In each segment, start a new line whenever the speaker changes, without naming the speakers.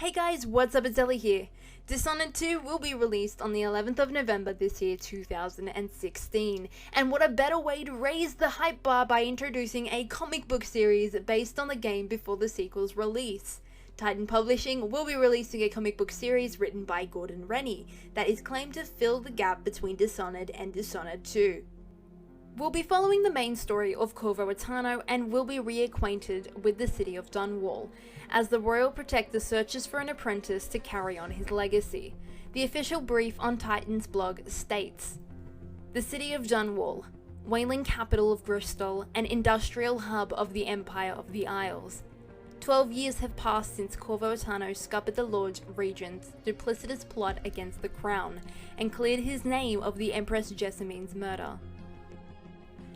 Hey guys, what's up? It's Ellie here. Dishonored 2 will be released on the 11th of November this year, 2016. And what a better way to raise the hype bar by introducing a comic book series based on the game before the sequel's release. Titan Publishing will be releasing a comic book series written by Gordon Rennie that is claimed to fill the gap between Dishonored and Dishonored 2. We'll be following the main story of Corvo Attano and will be reacquainted with the city of Dunwall, as the Royal Protector searches for an apprentice to carry on his legacy. The official brief on Titan's blog states, "The city of Dunwall, whaling capital of Bristol, an industrial hub of the Empire of the Isles. 12 years have passed since Corvo Attano scuppered the Lord Regent's duplicitous plot against the crown, and cleared his name of the Empress Jessamine's murder.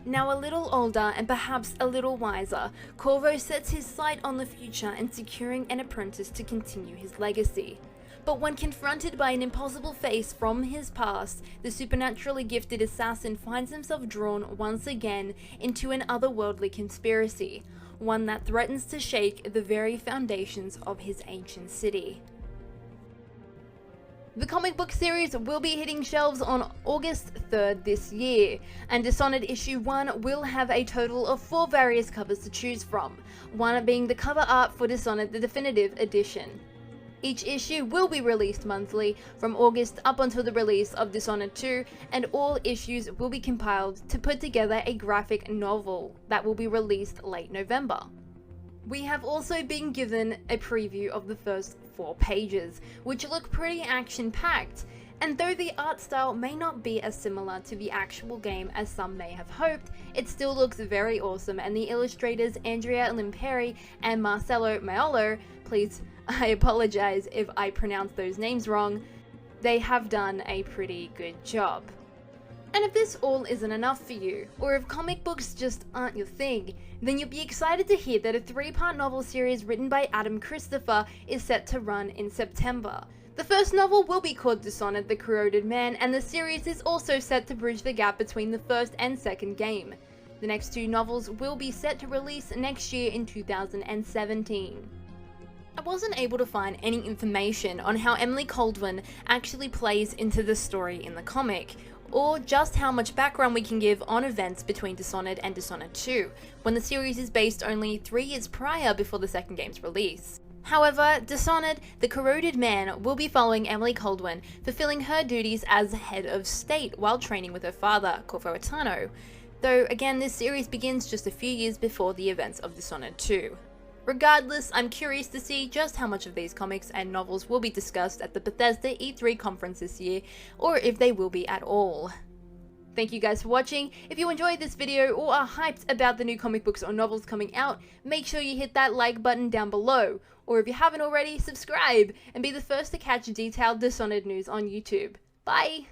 Now a little older and perhaps a little wiser, Corvo sets his sight on the future and securing an apprentice to continue his legacy. But when confronted by an impossible face from his past, the supernaturally gifted assassin finds himself drawn once again into an otherworldly conspiracy, one that threatens to shake the very foundations of his ancient city." The comic book series will be hitting shelves on August 3rd this year, and Dishonored Issue 1 will have a total of 4 various covers to choose from, one being the cover art for Dishonored the Definitive Edition. Each issue will be released monthly from August up until the release of Dishonored 2, and all issues will be compiled to put together a graphic novel that will be released late November. We have also been given a preview of the first 4 pages, which look pretty action-packed, and though the art style may not be as similar to the actual game as some may have hoped, it still looks very awesome, and the illustrators Andrea Limperi and Marcelo Maiolo, please, I apologize if I pronounce those names wrong, they have done a pretty good job. And if this all isn't enough for you, or if comic books just aren't your thing, then you'll be excited to hear that a 3-part novel series written by Adam Christopher is set to run in September. The first novel will be called Dishonored: The Corroded Man, and the series is also set to bridge the gap between the first and second game. The next 2 novels will be set to release next year in 2017. I wasn't able to find any information on how Emily Kaldwin actually plays into the story in the comic, or just how much background we can give on events between Dishonored and Dishonored 2, when the series is based only 3 years prior before the second game's release. However, Dishonored: The Corroded Man will be following Emily Kaldwin, fulfilling her duties as head of state while training with her father, Corvo Attano, though again this series begins just a few years before the events of Dishonored 2. Regardless, I'm curious to see just how much of these comics and novels will be discussed at the Bethesda E3 conference this year, or if they will be at all. Thank you guys for watching. If you enjoyed this video or are hyped about the new comic books or novels coming out, make sure you hit that like button down below, or if you haven't already, subscribe and be the first to catch detailed Dishonored news on YouTube. Bye!